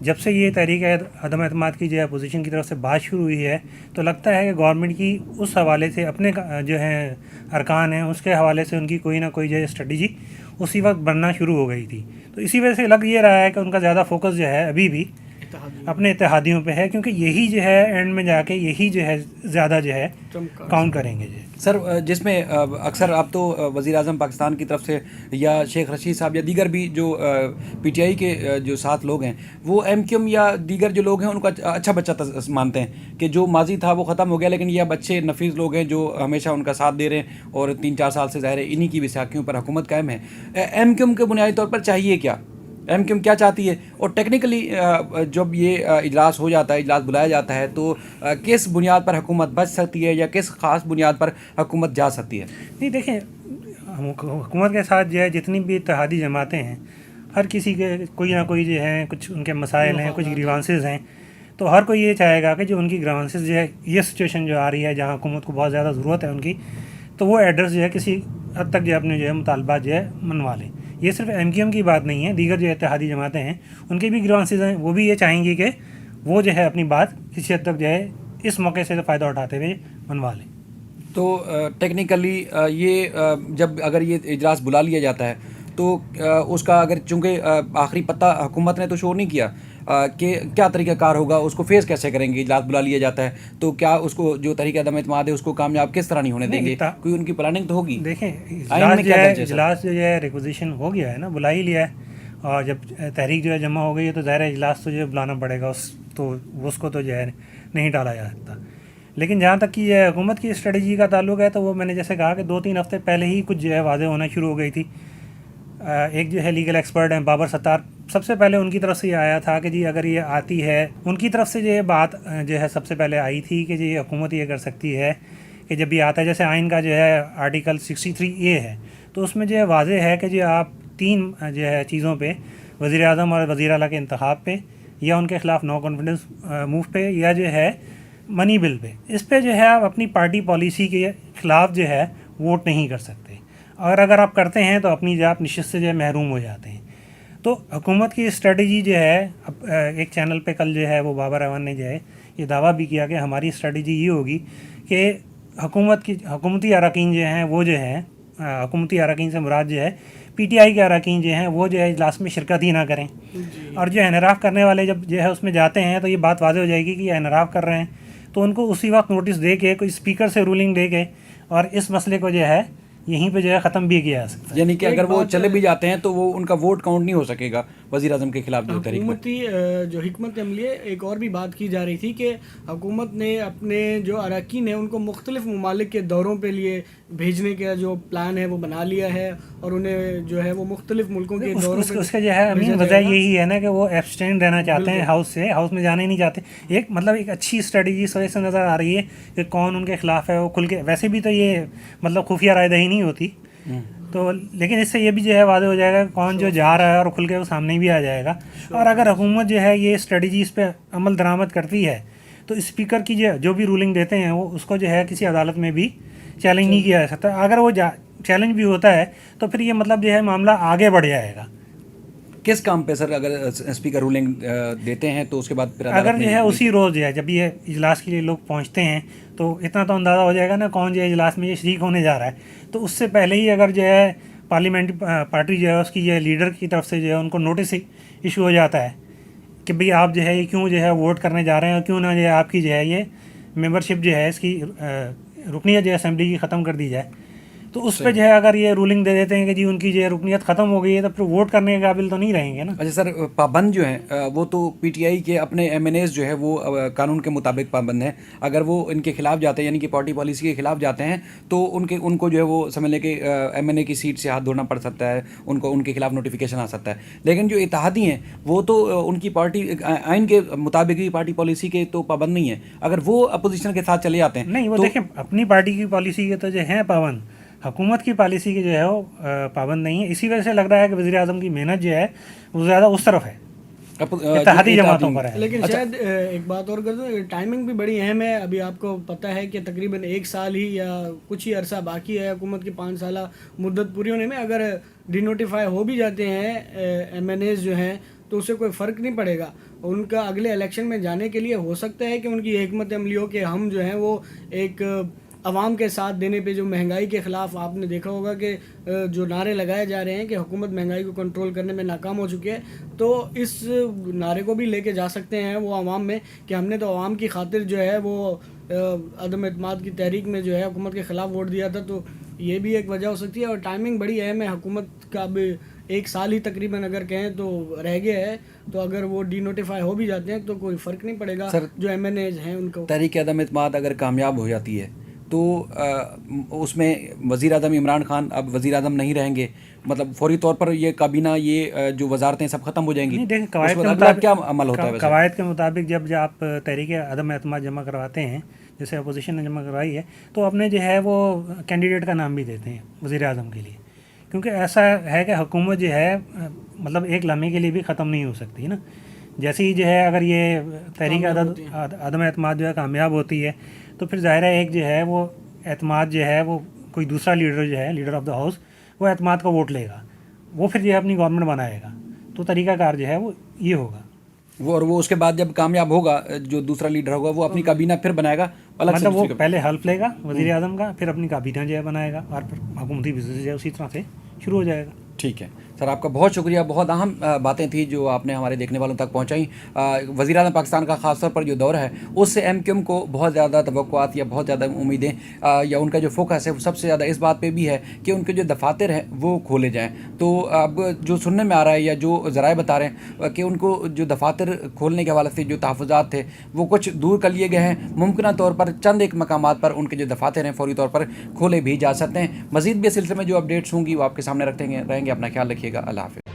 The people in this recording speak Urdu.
جب سے یہ تحریک عدم اعتماد کی جو ہے اپوزیشن کی طرف سے بات شروع ہوئی ہے تو لگتا ہے کہ گورنمنٹ کی اس حوالے سے اپنے جو ہیں ارکان ہیں اس کے حوالے سے ان کی کوئی نہ کوئی جو ہے اسٹریٹجی اسی وقت بننا شروع ہو گئی تھی. تو اسی وجہ سے لگ یہ رہا ہے کہ ان کا زیادہ فوکس جو ہے ابھی بھی اپنے اتحادیوں پہ ہے, کیونکہ یہی جو ہے اینڈ میں جا کے یہی جو ہے زیادہ جو ہے کاؤنٹ کریں گے. جی سر, جس میں اکثر آپ تو وزیر اعظم پاکستان کی طرف سے یا شیخ رشید صاحب یا دیگر بھی جو پی ٹی آئی کے جو ساتھ لوگ ہیں وہ ایم کیو ایم یا دیگر جو لوگ ہیں ان کو اچھا بچہ مانتے ہیں کہ جو ماضی تھا وہ ختم ہو گیا, لیکن یہ بچے نفیس لوگ ہیں جو ہمیشہ ان کا ساتھ دے رہے ہیں اور 3-4 سال سے ظاہر ہے انہی کی وثاقیوں پر حکومت قائم ہے. ایم کیو ایم کے بنیادی طور پر چاہیے کیا, ایم کیو ایم کیا چاہتی ہے, اور ٹیکنیکلی جب یہ اجلاس ہو جاتا ہے, اجلاس بلایا جاتا ہے, تو کس بنیاد پر حکومت بچ سکتی ہے یا کس خاص بنیاد پر حکومت جا سکتی ہے؟ نہیں دیکھیں, حکومت کے ساتھ جو ہے جتنی بھی اتحادی جماعتیں ہیں ہر کسی کے کوئی نہ کوئی جو ہے کچھ ان کے مسائل ہیں, کچھ گریوانسز ہیں, تو ہر کوئی یہ چاہے گا کہ جو ان کی گریوانسز جو ہے یہ سچویشن جو آ رہی ہے جہاں حکومت کو بہت زیادہ ضرورت ہے ان کی, تو وہ ایڈریس جو ہے کسی حد تک جو ہے اپنے جو ہے مطالبات جو ہے منوا لیں. یہ صرف ایم کیو ایم کی بات نہیں ہے, دیگر جو اتحادی جماعتیں ہیں ان کے بھی گریوانسز ہیں, وہ بھی یہ چاہیں گی کہ وہ جو ہے اپنی بات کسی حد تک جو ہے اس موقع سے فائدہ اٹھاتے ہوئے منوا لیں. تو ٹیکنیکلی یہ جب اگر یہ اجلاس بلا لیا جاتا ہے تو اس کا اگر چونکہ آخری پتہ حکومت نے تو شور نہیں کیا کہ کیا طریقہ کار ہوگا, اس کو فیس کیسے کریں گے, اجلاس بلا لیا جاتا ہے تو کیا اس کو جو طریق عدم اعتماد ہے اس کو کامیاب کس طرح نہیں ہونے دیں گے, کوئی ان کی پلاننگ تو ہوگی؟ دیکھیں اجلاس جو ہے ریکوزیشن ہو گیا ہے نا, بلا ہی لیا ہے, اور جب تحریک جو ہے جمع ہو گئی ہے تو ظاہر اجلاس تو جو ہے بلانا پڑے گا, اس کو تو جو ہے نہیں ٹالا جا سکتا. لیکن جہاں تک کہ یہ حکومت کی اسٹریٹجی کا تعلق ہے تو وہ میں نے جیسے کہا کہ 2-3 ہفتے پہلے ہی کچھ جو ہے واضح ہونا شروع ہو گئی تھی. ایک جو ہے لیگل ایکسپرٹ ہیں بابر ستار, سب سے پہلے ان کی طرف سے یہ آیا تھا کہ جی اگر یہ آتی ہے, ان کی طرف سے یہ بات جو ہے سب سے پہلے آئی تھی کہ جی یہ حکومت یہ کر سکتی ہے کہ جب یہ آتا ہے, جیسے آئین کا جو ہے آرٹیکل 63A ہے تو اس میں جو ہے واضح ہے کہ جی آپ 3 جو ہے چیزوں پہ, وزیر اعظم اور وزیر اعلیٰ کے انتخاب پہ, یا ان کے خلاف نو کانفیڈنس موو پہ, یا جو ہے منی بل پہ, اس پہ جو ہے آپ اپنی پارٹی پالیسی کے خلاف جو ہے ووٹ نہیں کر سکتے, اور اگر آپ کرتے ہیں تو اپنی آپ نشست سے جو ہے محروم ہو جاتے ہیں. تو حکومت کی اسٹریٹجی جو ہے, ایک چینل پہ کل جو ہے وہ بابر اعوان نے جو ہے یہ دعویٰ بھی کیا کہ ہماری اسٹریٹجی یہ ہوگی کہ حکومتی اراکین جو ہیں وہ جو ہیں, حکومتی اراکین سے مراد جو ہے پی ٹی آئی کے اراکین جو ہیں وہ جو ہے اجلاس میں شرکت ہی نہ کریں, اور جو انحراف کرنے والے جب جو ہے اس میں جاتے ہیں تو یہ بات واضح ہو جائے گی کہ یہ انحراف کر رہے ہیں, تو ان کو اسی وقت نوٹس دے کے کوئی اسپیکر سے رولنگ دے کے اور اس مسئلے کو جو ہے یہیں پہ جو ہے ختم بھی کیا جا سکتا ہے. یعنی کہ اگر وہ چلے بھی جاتے ہیں تو وہ ان کا ووٹ کاؤنٹ نہیں ہو سکے گا وزیر اعظم کے خلاف جو تحریک حکومتی جو حکمت عملی ہے. ایک اور بھی بات کی جا رہی تھی کہ حکومت نے اپنے جو اراکین ہیں ان کو مختلف ممالک کے دوروں پہ لیے بھیجنے کا جو پلان ہے وہ بنا لیا ہے, اور انہیں جو ہے وہ مختلف ملکوں کے دوروں پہ اس کا جو ہے امین وجہ یہی ہے نا کہ وہ ایبسٹین رہنا چاہتے ہیں ہاؤس سے, ہاؤس میں جانا ہی نہیں چاہتے. ایک مطلب ایک اچھی اسٹریٹجی اس وجہ سے نظر آ رہی ہے کہ کون ان کے خلاف ہے وہ کھل کے, ویسے بھی تو یہ مطلب خفیہ رائے دہی نہیں ہوتی تو, لیکن اس سے یہ بھی جو ہے واضح ہو جائے گا کون جو جا رہا ہے اور کھل کے وہ سامنے بھی آ جائے گا. اور اگر حکومت جو ہے یہ اسٹریٹجی اس پہ عمل درآمد کرتی ہے تو اسپیکر کی جو بھی رولنگ دیتے ہیں وہ اس کو جو ہے کسی عدالت میں بھی چیلنج نہیں کیا جا سکتا. اگر وہ چیلنج بھی ہوتا ہے تو پھر یہ مطلب جو ہے معاملہ آگے بڑھ جائے گا. کس کام پہ سر اگر اسپیکر رولنگ دیتے ہیں تو اس کے بعد پھر اگر جو ہے اسی روز جو ہے جب یہ اجلاس کے لیے لوگ پہنچتے ہیں تو اتنا تو اندازہ ہو جائے گا نا کون جو ہے اجلاس میں یہ شریک ہونے جا رہا ہے, تو اس سے پہلے ہی اگر جو ہے پارلیمنٹری پارٹی جو ہے اس کی جو ہے لیڈر کی طرف سے جو ہے ان کو نوٹس ایشو ہو جاتا ہے کہ بھئی آپ جو ہے یہ کیوں جو ہے ووٹ کرنے جا رہے ہیں, اور کیوں نہ جو ہے آپ کی جو ہے یہ ممبرشپ جو ہے اس کی رکنیت جو ہے اسمبلی کی ختم کر دی جائے. تو اس پہ جو ہے اگر یہ رولنگ دے دیتے ہیں کہ جی ان کی جو ہے رکنیت ختم ہو گئی ہے تو پھر ووٹ کرنے کے قابل تو نہیں رہیں گے نا. اچھا سر, پابند جو ہیں وہ تو پی ٹی آئی کے اپنے ایم این ایز جو ہے وہ قانون کے مطابق پابند ہیں, اگر وہ ان کے خلاف جاتے ہیں یعنی کہ پارٹی پالیسی کے خلاف جاتے ہیں تو ان کو جو ہے وہ سمجھ لیں کہ ایم این اے کی سیٹ سے ہاتھ دھونا پڑ سکتا ہے, ان کے خلاف نوٹیفیکیشن آ سکتا ہے. لیکن جو اتحادی ہیں وہ تو ان کی پارٹی آئین کے مطابق ہی پارٹی پالیسی کے تو پابند نہیں ہیں, اگر وہ اپوزیشن کے ساتھ چلے جاتے ہیں نہیں, وہ دیکھیں اپنی پارٹی کی پالیسی کے تو جو ہیں پابند, حکومت کی پالیسی کی جو ہے وہ پابند نہیں ہے. اسی وجہ سے لگ رہا ہے کہ وزیر اعظم کی محنت جو ہے وہ زیادہ اس طرف ہے, اتحادی جماعتوں پر ہے. لیکن شاید ایک بات اور کر دوں, ٹائمنگ بھی بڑی اہم ہے. ابھی آپ کو پتہ ہے کہ تقریباً 1 سال ہی یا کچھ ہی عرصہ باقی ہے حکومت کی 5 سالہ مدت پوری ہونے میں. اگر ڈی نوٹیفائی ہو بھی جاتے ہیں ایم این ایز جو ہیں تو اسے کوئی فرق نہیں پڑے گا. ان کا اگلے الیکشن میں جانے کے لیے ہو سکتا ہے کہ ان کی حکمت عملی ہو کہ ہم جو ہیں وہ ایک عوام کے ساتھ دینے پہ، جو مہنگائی کے خلاف آپ نے دیکھا ہوگا کہ جو نعرے لگائے جا رہے ہیں کہ حکومت مہنگائی کو کنٹرول کرنے میں ناکام ہو چکی ہے، تو اس نعرے کو بھی لے کے جا سکتے ہیں وہ عوام میں کہ ہم نے تو عوام کی خاطر جو ہے وہ عدم اعتماد کی تحریک میں جو ہے حکومت کے خلاف ووٹ دیا تھا. تو یہ بھی ایک وجہ ہو سکتی ہے. اور ٹائمنگ بڑی اہم ہے. حکومت کا اب 1 سال ہی تقریباً اگر کہیں تو رہ گیا ہے، تو اگر وہ ڈی نوٹیفائی ہو بھی جاتے ہیں تو کوئی فرق نہیں پڑے گا جو ایم این ایز ہیں ان کو. تحریک عدم اعتماد اگر کامیاب ہو جاتی ہے تو اس میں وزیر اعظم عمران خان اب وزیر اعظم نہیں رہیں گے، مطلب فوری طور پر یہ کابینہ، یہ جو وزارتیں سب ختم ہو جائیں گی. نہیں دیکھیں، کیا عمل ہوتا ہے؟ قواعد کے مطابق جب آپ تحریک عدم اعتماد جمع کرواتے ہیں، جیسے اپوزیشن نے جمع کروائی ہے، تو اپنے جو ہے وہ کینڈیڈیٹ کا نام بھی دیتے ہیں وزیر اعظم کے لیے، کیونکہ ایسا ہے کہ حکومت جو ہے مطلب ایک لمحے کے لیے بھی ختم نہیں ہو سکتی نا. جیسے ہی جو ہے اگر یہ تحریک عدم اعتماد جو ہے کامیاب ہوتی ہے، تو پھر ظاہر ہے ایک جو ہے وہ اعتماد جو ہے وہ کوئی دوسرا لیڈر جو ہے، لیڈر آف دا ہاؤس، وہ اعتماد کا ووٹ لے گا، وہ پھر جو ہے اپنی گورنمنٹ بنائے گا. تو طریقہ کار جو ہے وہ یہ ہوگا. اور وہ اس کے بعد جب کامیاب ہوگا جو دوسرا لیڈر ہوگا وہ اپنی کابینہ پھر بنائے گا، مطلب وہ پہلے حلف لے گا وزیر اعظم کا، پھر اپنی کابینہ جو ہے بنائے گا، اور پھر حکومتی بزنس جو ہے اسی طرح سے شروع ہو جائے گا. ٹھیک ہے سر، آپ کا بہت شکریہ. بہت اہم باتیں تھیں جو آپ نے ہمارے دیکھنے والوں تک پہنچائیں. وزیر اعظم پاکستان کا خاص طور پر جو دور ہے اس سے ایم کیو ایم کو بہت زیادہ توقعات یا بہت زیادہ امیدیں یا ان کا جو فوکس ہے وہ سب سے زیادہ اس بات پہ بھی ہے کہ ان کے جو دفاتر ہیں وہ کھولے جائیں. تو اب جو سننے میں آ رہا ہے یا جو ذرائع بتا رہے ہیں کہ ان کو جو دفاتر کھولنے کے حوالے سے جو تحفظات تھے وہ کچھ دور کر لیے گئے ہیں. ممکنہ طور پر چند ایک مقامات پر ان کے جو دفاتر ہیں فوری طور پر کھولے بھی جا سکتے ہیں. مزید بھی اس سلسلے میں جو اپڈیٹس ہوں گی وہ آپ کے سامنے رہیں گے. اپنا خیال رکھیے گا. اللہ حافظ.